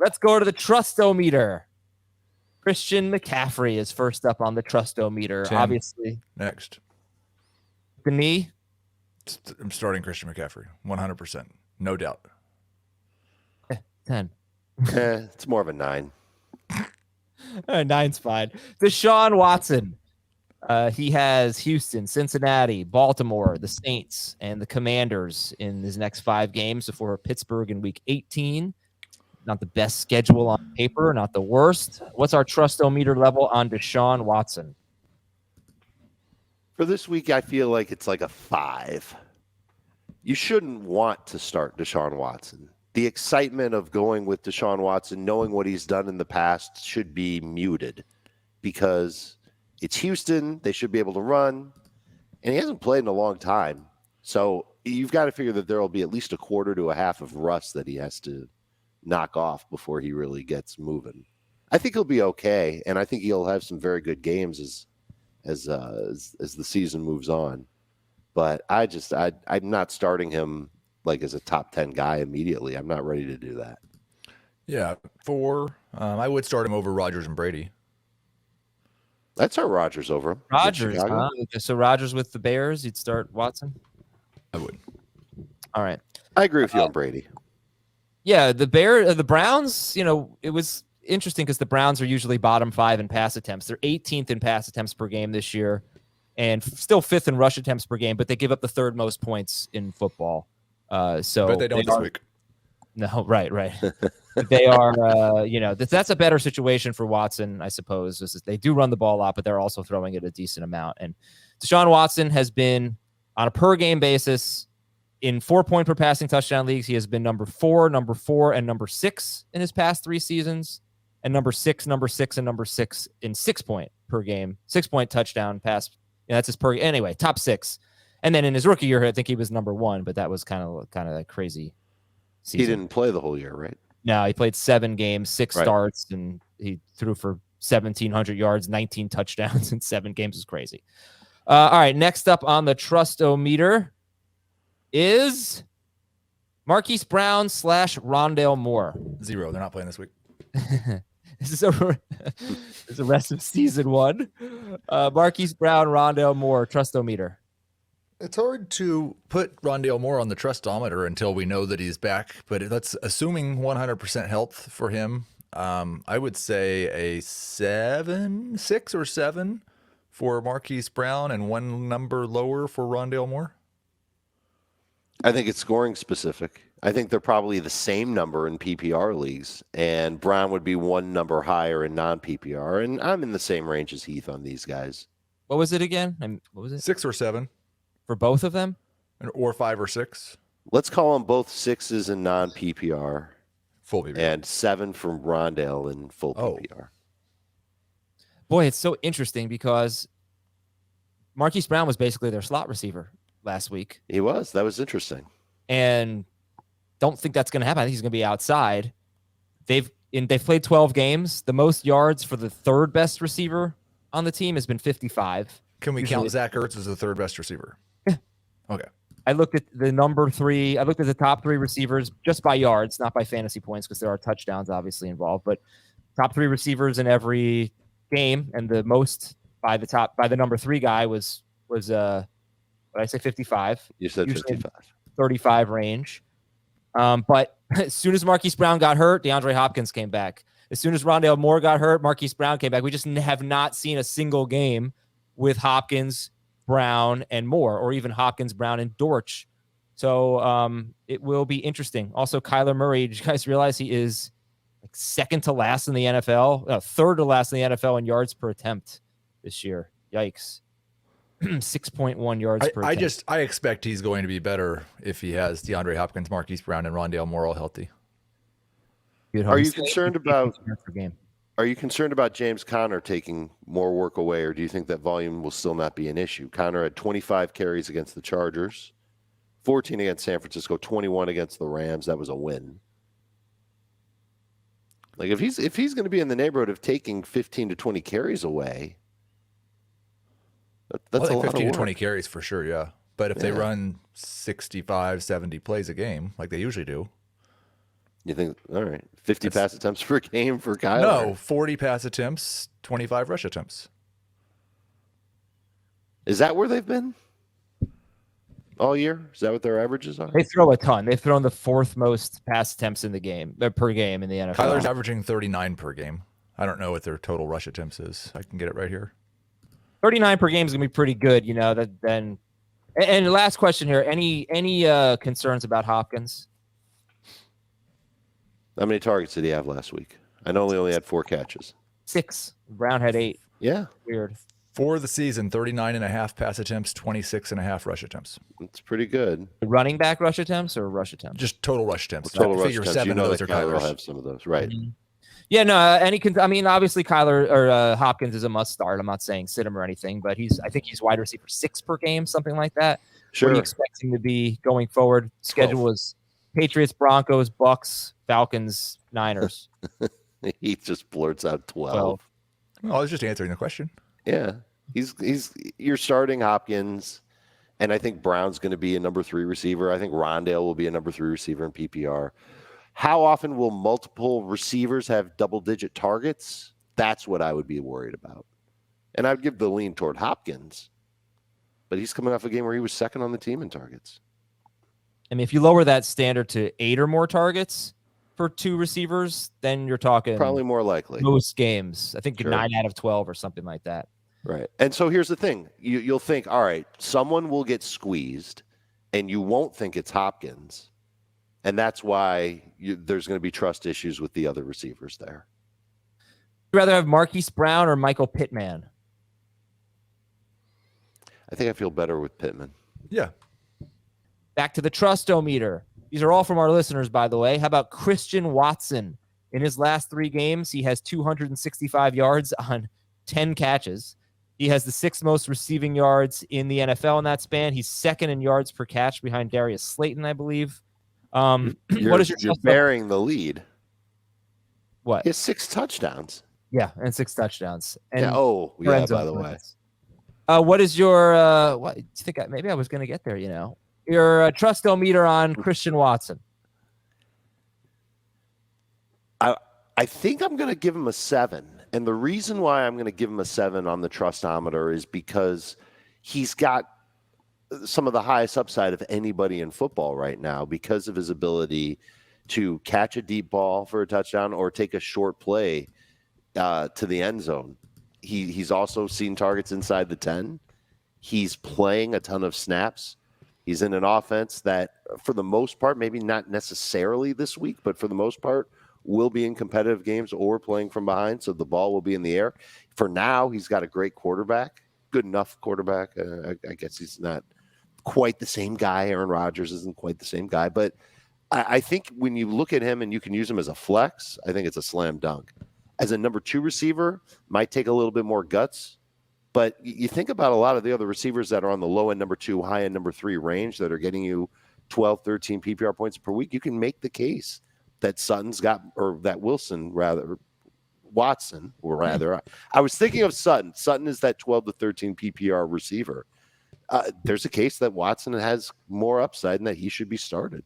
Let's go to the Trustometer. Christian McCaffrey is first up on the Trustometer. Tim, obviously. Next. The knee. I'm starting Christian McCaffrey. 100%. No doubt. 10. It's more of a 9. 9's fine. Deshaun Watson. He has Houston, Cincinnati, Baltimore, the Saints, and the Commanders in his next 5 games before Pittsburgh in Week 18. Not the best schedule on paper, not the worst. What's our Trustometer level on Deshaun Watson? For this week, I feel like it's like a 5. You shouldn't want to start Deshaun Watson. The excitement of going with Deshaun Watson, knowing what he's done in the past, should be muted because it's Houston. They should be able to run, and he hasn't played in a long time. So you've got to figure that there will be at least a quarter to a half of rust that he has to knock off before he really gets moving. I think he'll be okay, and I think he'll have some very good games as the season moves on. But I'm not starting him like as a top 10 guy immediately. I'm not ready to do that. Yeah, 4. I would start him over Rodgers and Brady. I'd start Rodgers over him. Rodgers, huh? So Rodgers with the Bears, you'd start Watson? I would. All right. I agree with you on Brady. Yeah, the Browns, it was interesting because the Browns are usually bottom 5 in pass attempts. They're 18th in pass attempts per game this year and still 5th in rush attempts per game, but they give up the 3rd most points in football. But they don't this week. No, right. They are, that's a better situation for Watson, I suppose. They do run the ball a lot, but they're also throwing it a decent amount. And Deshaun Watson has been, on a per-game basis, in 4-point per passing touchdown leagues, he has been number 4, and number 6 in his past 3 seasons, and number 6, and number 6 in 6-point per game, 6-point touchdown pass. That's his per. Anyway, top 6. And then in his rookie year, I think he was number 1, but that was kind of a crazy season. He didn't play the whole year, right? No, he played 7 games, 6 starts, and he threw for 1,700 yards, 19 touchdowns in 7 games. Is crazy. All right, next up on the Trustometer is Marquise Brown / Rondale Moore. 0. They're not playing this week. This is the rest of season 1. Marquise Brown, Rondale Moore, Trustometer. It's hard to put Rondale Moore on the Trustometer until we know that he's back, but that's assuming 100% health for him. I would say a 6 or 7 for Marquise Brown and 1 number lower for Rondale Moore. I think it's scoring specific. I think they're probably the same number in PPR leagues, and Brown would be 1 number higher in non-PPR, and I'm in the same range as Heath on these guys. What was it again? What was it? 6 or 7. For both of them? Or 5 or 6. Let's call them both 6s in non-PPR. Full PPR. And 7 from Rondale in full PPR. Boy, it's so interesting because Marquise Brown was basically their slot receiver last week. He was. That was interesting. And don't think that's going to happen. I think he's going to be outside. They've played 12 games. The most yards for the 3rd best receiver on the team has been 55. Can we count Zach Ertz as the 3rd best receiver? Yeah. Okay. I looked at the number 3. I looked at the top 3 receivers just by yards, not by fantasy points, because there are touchdowns obviously involved. But top 3 receivers in every game, and the most by the number 3 guy was what did I say, 55? You said 55. 35 range. But as soon as Marquise Brown got hurt, DeAndre Hopkins came back. As soon as Rondale Moore got hurt, Marquise Brown came back. We just have not seen a single game with Hopkins, Brown, and Moore, or even Hopkins, Brown, and Dortch. So it will be interesting. Also, Kyler Murray, did you guys realize he is like 2nd to last in the NFL? 3rd to last in the NFL in yards per attempt this year. Yikes. 6.1 yards per attempt. I expect he's going to be better if he has DeAndre Hopkins, Marquise Brown, and Rondale Moore all healthy. Are you concerned about James Conner taking more work away, or do you think that volume will still not be an issue? Conner had 25 carries against the Chargers, 14 against San Francisco, 21 against the Rams. That was a win. Like if he's going to be in the neighborhood of taking 15 to 20 carries away, that's a lot 15 of work. to 20 carries for sure, yeah. But if they run 65, 70 plays a game, like they usually do. You think, all right, 50 pass attempts per game for Kyler? No, 40 pass attempts, 25 rush attempts. Is that where they've been all year? Is that what their averages are? They throw a ton. They've thrown the 4th most pass attempts in the game per game in the NFL. Kyler's averaging 39 per game. I don't know what their total rush attempts is. I can get it right here. 39 per game is gonna be pretty good, you know. That then. And last question here: any concerns about Hopkins? How many targets did he have last week? I know he only had 4 catches. 6. Brown had 8. Yeah, Weird. For the season, 39.5 pass attempts, 26.5 rush attempts. it's pretty good. Running back rush attempts or rush attempts? Just total rush attempts. Total rush Figure attempts. 7 You know of those that are Kyler will Kyler's. have some of those, right? Mm-hmm. Yeah, no. I mean, obviously Kyler or Hopkins is a must start. I'm not saying sit him or anything, but I think he's wide receiver 6 per game, something like that. Sure. What do you expect him to be going forward? Schedule was Patriots, Broncos, Bucks, Falcons, Niners. He just blurts out 12. 12. Well, I was just answering the question. Yeah, you're starting Hopkins, and I think Brown's going to be a number 3 receiver. I think Rondale will be a number 3 receiver in PPR. How often will multiple receivers have double-digit targets? That's what I would be worried about. And I'd give the lean toward Hopkins, but he's coming off a game where he was 2nd on the team in targets. I mean, if you lower that standard to 8 or more targets for 2 receivers, then you're talking Probably more likely. most games. I think Sure. 9 out of 12 or something like that. Right. And so here's the thing. You'll think, all right, someone will get squeezed, and you won't think it's Hopkins. And that's why there's going to be trust issues with the other receivers there. Would you rather have Marquise Brown or Michael Pittman? I think I feel better with Pittman. Yeah. Back to the trust-o-meter. These are all from our listeners, by the way. How about Christian Watson? In his last 3 games, he has 265 yards on 10 catches. He has the 6th most receiving yards in the NFL in that span. He's 2nd in yards per catch behind Darius Slayton, I believe. What is your You're bearing the lead. What? He has 6 touchdowns. Yeah, and 6 touchdowns. And Yeah. Oh, for yeah. end zone By the way, points. What is your? What do you think? Maybe I was going to get there. You know, your trust-o-meter on Christian Watson. I think I'm going to give him a 7. And the reason why I'm going to give him a 7 on the trustometer is because he's got some of the highest upside of anybody in football right now because of his ability to catch a deep ball for a touchdown or take a short play to the end zone. He's also seen targets inside the 10. He's playing a ton of snaps. He's in an offense that, for the most part, maybe not necessarily this week, but for the most part, will be in competitive games or playing from behind, so the ball will be in the air. For now, he's got a great quarterback, good enough quarterback. I guess he's not quite the same guy. Aaron Rodgers isn't quite the same guy, but I think when you look at him and you can use him as a flex, I think it's a slam dunk. As a number 2 receiver, might take a little bit more guts, but you think about a lot of the other receivers that are on the low end number 2, high end number 3 range that are getting you 12, 13 PPR points per week. You can make the case that Watson, I was thinking of Sutton. Sutton is that 12 to 13 PPR receiver. There's a case that Watson has more upside and that he should be started.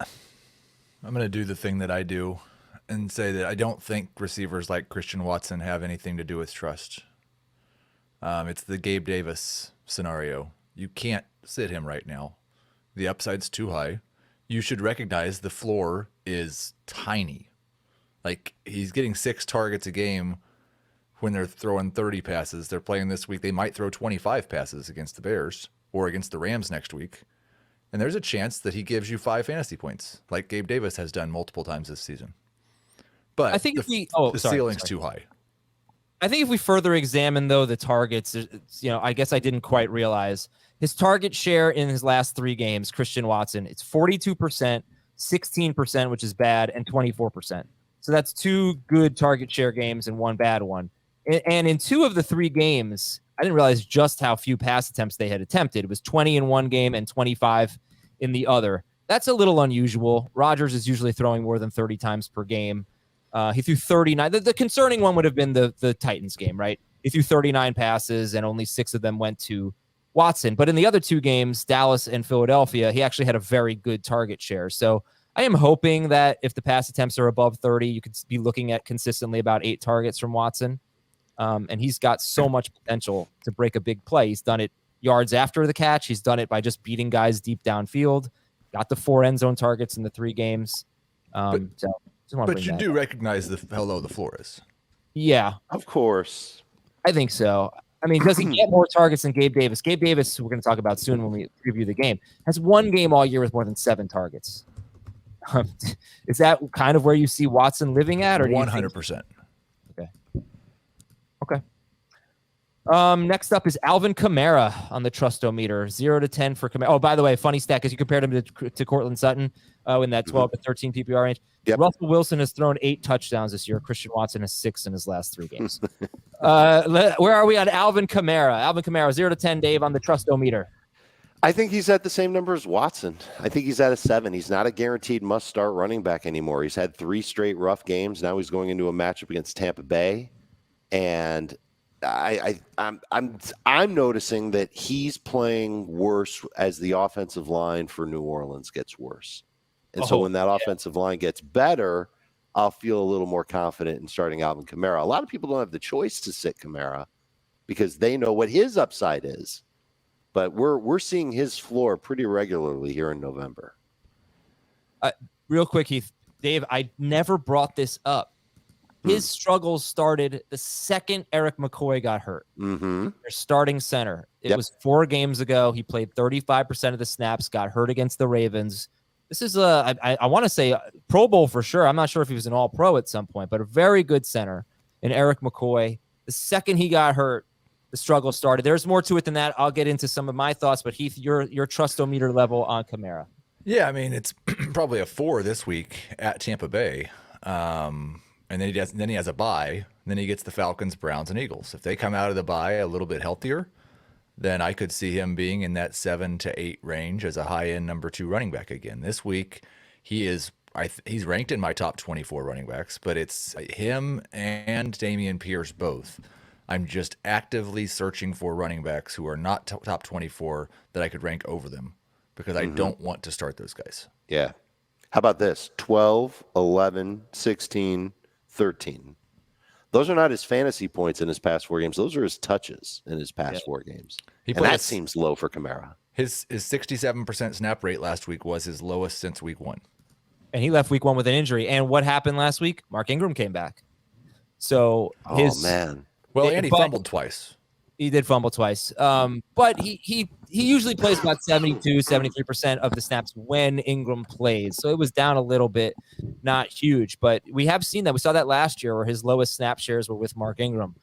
I'm going to do the thing that I do and say that I don't think receivers like Christian Watson have anything to do with trust. It's the Gabe Davis scenario. You can't sit him right now. The upside's too high. You should recognize the floor is tiny. Like, he's getting 6 targets a game when they're throwing 30 passes. They're playing this week. They might throw 25 passes against the Bears or against the Rams next week. And there's a chance that he gives you 5 fantasy points, like Gabe Davis has done multiple times this season. But I think the ceiling's too high. I think if we further examine, though, the targets, I guess I didn't quite realize his target share in his last 3 games, Christian Watson, it's 42%, 16%, which is bad, and 24%. So that's 2 good target share games and 1 bad one. And in 2 of the 3 games, I didn't realize just how few pass attempts they had attempted. It was 20 in one game and 25 in the other. That's a little unusual. Rodgers is usually throwing more than 30 times per game. He threw 39. The concerning one would have been the Titans game, right? He threw 39 passes and only 6 of them went to Watson. But in the other 2 games, Dallas and Philadelphia, he actually had a very good target share. So I am hoping that if the pass attempts are above 30, you could be looking at consistently about 8 targets from Watson. And he's got so much potential to break a big play. He's done it yards after the catch. He's done it by just beating guys deep downfield. Got the 4 end zone targets in the 3 games. But you do recognize how low the floor is. Yeah. Of course. I think so. I mean, does he get more targets than Gabe Davis? Gabe Davis, who we're going to talk about soon when we preview the game, has 1 game all year with more than 7 targets. Is that kind of where you see Watson living at? Or 100%. Okay. Next up is Alvin Kamara on the Trustometer, 0 to 10 for Kamara. Oh, by the way, funny stat, because you compared him to Cortland Sutton in that 12 to 13 PPR range. Yep. Russell Wilson has thrown 8 touchdowns this year. Christian Watson has 6 in his last 3 games. Where are we on Alvin Kamara? Alvin Kamara, 0 to 10, Dave, on the Trustometer. I think he's at the same number as Watson. I think he's at a 7. He's not a guaranteed must-start running back anymore. He's had 3 straight rough games. Now he's going into a matchup against Tampa Bay, and I'm noticing that he's playing worse as the offensive line for New Orleans gets worse. And so when that offensive line gets better, I'll feel a little more confident in starting Alvin Kamara. A lot of people don't have the choice to sit Kamara because they know what his upside is. But we're seeing his floor pretty regularly here in November. Real quick, Heath, Dave, I never brought this up. His struggles started the second Eric McCoy got hurt. Mm-hmm. Their starting center. It was 4 games ago. He played 35% of the snaps, got hurt against the Ravens. This is I want to say Pro Bowl for sure. I'm not sure if he was an All-Pro at some point, but a very good center in Eric McCoy. The second he got hurt, the struggle started. There's more to it than that. I'll get into some of my thoughts, but Heath, your Trustometer level on Kamara. Yeah, I mean, it's probably a 4 this week at Tampa Bay. And then he has a bye. And then he gets the Falcons, Browns, and Eagles. If they come out of the bye a little bit healthier, then I could see him being in that 7 to 8 range as a high-end number 2 running back again. This week, he's ranked in my top 24 running backs, but it's him and Dameon Pierce both. I'm just actively searching for running backs who are not top 24 that I could rank over them because I don't want to start those guys. Yeah. How about this? 12, 11, 16, 13. Those are not his fantasy points in his past 4 games. Those are his touches in his past 4 games. That seems low for Kamara. His 67% snap rate last week was his lowest since week 1. And he left week 1 with an injury. And what happened last week? Mark Ingram came back. So man. Well, and he fumbled twice. He did fumble twice. But he usually plays about 72, 73% of the snaps when Ingram plays. So it was down a little bit, not huge. But we have seen that. We saw that last year where his lowest snap shares were with Mark Ingram.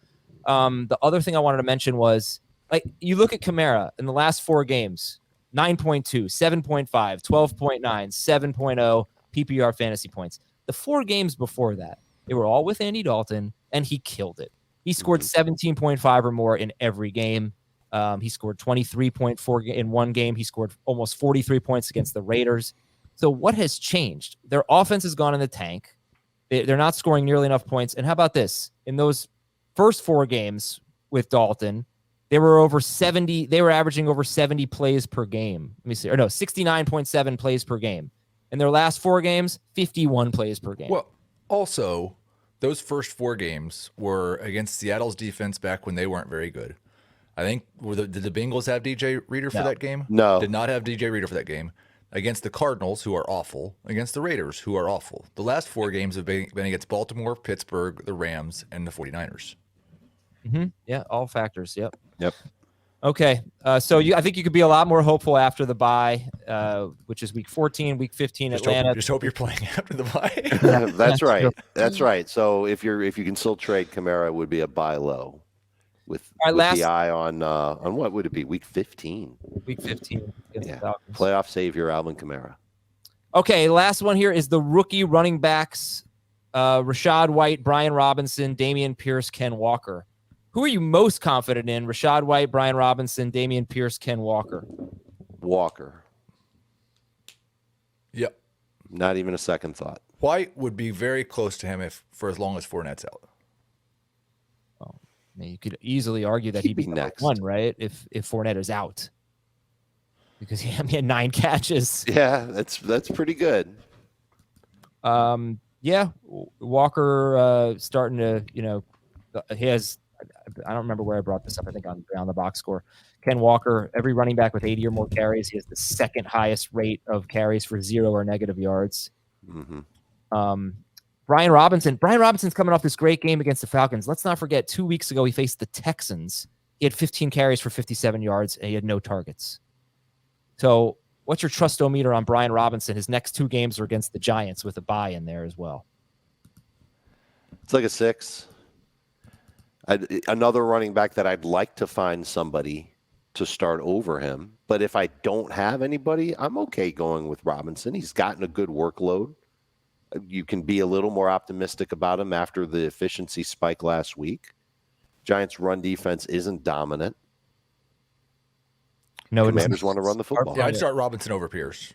The other thing I wanted to mention was, like, you look at Kamara in the last 4 games, 9.2, 7.5, 12.9, 7.0 PPR fantasy points. The 4 games before that, they were all with Andy Dalton, and he killed it. He scored 17.5 or more in every game. He scored 23.4 in 1 game. He scored almost 43 points against the Raiders. So what has changed? Their offense has gone in the tank. They're not scoring nearly enough points. And how about this? In those first 4 games with Dalton, they were over 70. They were averaging over 70 plays per game. Let me see. Or no, 69.7 plays per game. In their last 4 games, 51 plays per game. Well, also, those first 4 games were against Seattle's defense back when they weren't very good. I think, did the Bengals have DJ Reader for that game? No. Did not have DJ Reader for that game. Against the Cardinals, who are awful. Against the Raiders, who are awful. The last 4 games have been against Baltimore, Pittsburgh, the Rams, and the 49ers. Mm-hmm. Yeah, all factors. Yep. Okay. So I think you could be a lot more hopeful after the bye, which is week 14, week 15, Atlanta. Just hope you're playing after the bye. That's right. That's right. So if you can still trade Kamara, it would be a buy low with the eye on what would it be? Week 15. Week 15. Yeah. Playoff savior Alvin Kamara. Okay, last one here is the rookie running backs: Rashad White, Brian Robinson, Dameon Pierce, Ken Walker. Who are you most confident in? Rashad White, Brian Robinson, Dameon Pierce, Ken Walker. Walker. Yep. Not even a second thought. White would be very close to him for as long as Fournette's out. Well, I mean, you could easily argue that he'd be next 1, right? If Fournette is out, because he had 9 catches. Yeah, that's pretty good. Yeah, Walker starting to, he has, I don't remember where I brought this up. I think on the box score. Ken Walker, every running back with 80 or more carries, he has the second highest rate of carries for 0 or negative yards. Brian Robinson's coming off this great game against the Falcons. Let's not forget 2 weeks ago, he faced the Texans. He had 15 carries for 57 yards and he had no targets. So what's your trust-o-meter on Brian Robinson? His next 2 games are against the Giants with a bye in there as well. It's like a 6. Another running back that I'd like to find somebody to start over him. But if I don't have anybody, I'm okay going with Robinson. He's gotten a good workload. You can be a little more optimistic about him after the efficiency spike last week. Giants' run defense isn't dominant. No, Commanders want to run the football. Yeah, I'd start Robinson over Pierce.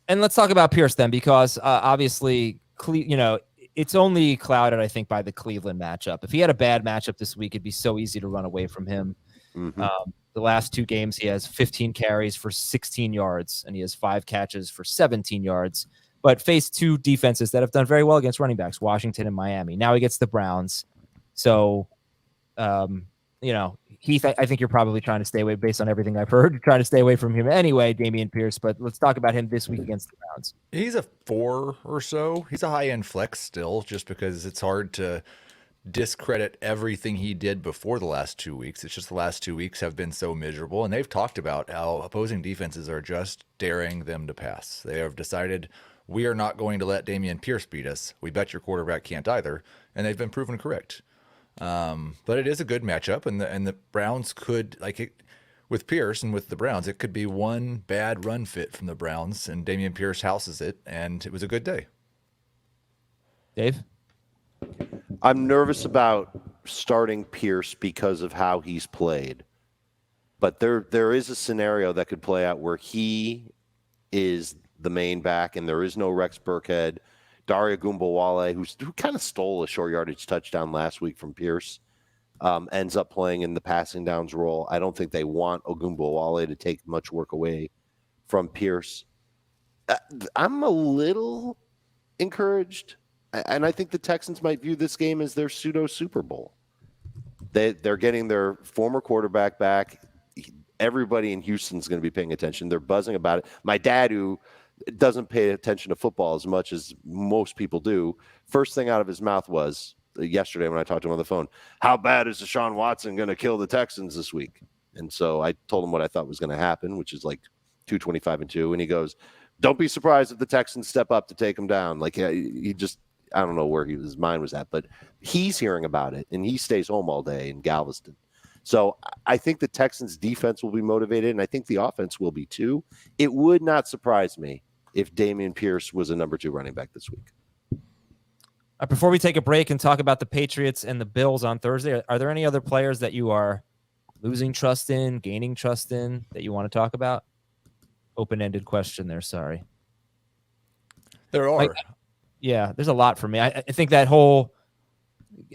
And let's talk about Pierce then, because obviously, it's only clouded, I think, by the Cleveland matchup. If he had a bad matchup this week, it'd be so easy to run away from him. The last 2 games, he has 15 carries for 16 yards, and he has 5 catches for 17 yards, but faced 2 defenses that have done very well against running backs, Washington and Miami. Now he gets the Browns. So, Heath, I think you're probably trying to stay away, based on everything I've heard, trying to stay away from him anyway, Dameon Pierce, but let's talk about him this week against the Browns. He's a 4 or so. He's a high-end flex still, just because it's hard to discredit everything he did before the last 2 weeks. It's just the last 2 weeks have been so miserable, and they've talked about how opposing defenses are just daring them to pass. They have decided, we are not going to let Dameon Pierce beat us. We bet your quarterback can't either, and they've been proven correct. But it is a good matchup, and the Browns could, with Pierce and with the Browns, it could be one bad run fit from the Browns, and Dameon Pierce houses it, and it was a good day. Dave? I'm nervous about starting Pierce because of how he's played. But there is a scenario that could play out where he is the main back and there is no Rex Burkhead. Daria Gumbawale, who kind of stole a short yardage touchdown last week from Pierce, ends up playing in the passing downs role. I don't think they want Ogunbowale to take much work away from Pierce. I'm a little encouraged, and I think the Texans might view this game as their pseudo Super Bowl. They're getting their former quarterback back. Everybody in Houston's going to be paying attention. They're buzzing about it. My dad, who doesn't pay attention to football as much as most people do, first thing out of his mouth was, yesterday when I talked to him on the phone, how bad is Deshaun Watson going to kill the Texans this week? And so I told him what I thought was going to happen, which is like 225-2. And he goes, don't be surprised if the Texans step up to take him down. Like, he just, I don't know where his mind was at, but he's hearing about it, and he stays home all day in Galveston. So I think the Texans defense will be motivated, and I think the offense will be too. It would not surprise me if Dameon Pierce was a number 2 running back this week. Before we take a break and talk about the Patriots and the Bills on Thursday, are there any other players that you are losing trust in, gaining trust in, that you want to talk about? Open-ended question there, sorry. There are. Yeah, there's a lot for me. I think that whole...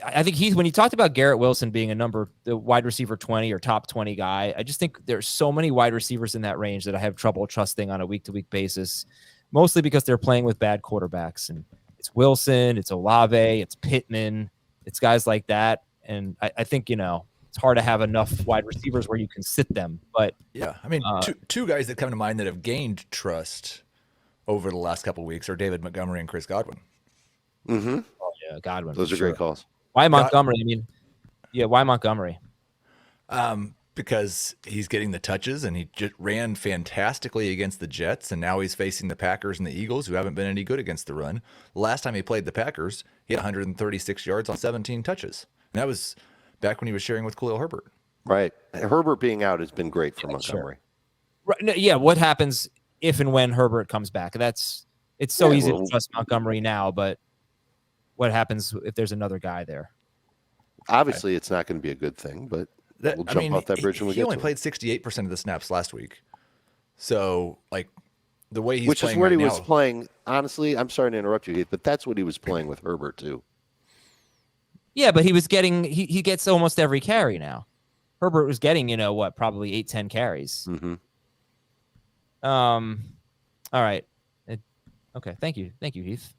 I think when you talked about Garrett Wilson being the wide receiver 20 or top 20 guy, I just think there's so many wide receivers in that range that I have trouble trusting on a week-to-week basis, mostly because they're playing with bad quarterbacks. And it's Wilson, it's Olave, it's Pittman, it's guys like that. And I think, it's hard to have enough wide receivers where you can sit them. But yeah, I mean, two guys that come to mind that have gained trust over the last couple of weeks are David Montgomery and Chris Godwin. Mm-hmm. Oh, yeah, Godwin. Those are great calls. Why Montgomery? Why Montgomery? Because he's getting the touches, and he just ran fantastically against the Jets, and now he's facing the Packers and the Eagles, who haven't been any good against the run. Last time he played the Packers, he had 136 yards on 17 touches. And that was back when he was sharing with Khalil Herbert. Right. Herbert being out has been great for Montgomery. Sure. Right. Yeah, what happens if and when Herbert comes back? It's so easy to trust Montgomery now, but what happens if there's another guy there? Obviously, it's not going to be a good thing, but we'll jump off that bridge when we get to it. He only played 68% of the snaps last week. So, the way he's Which playing is where right he now, was playing. Honestly, I'm sorry to interrupt you, Heath, but that's what he was playing with Herbert, too. Yeah, but he was getting he gets almost every carry now. Herbert was getting, probably 8-10 carries. Mm-hmm. All right. Okay. Thank you, Heath.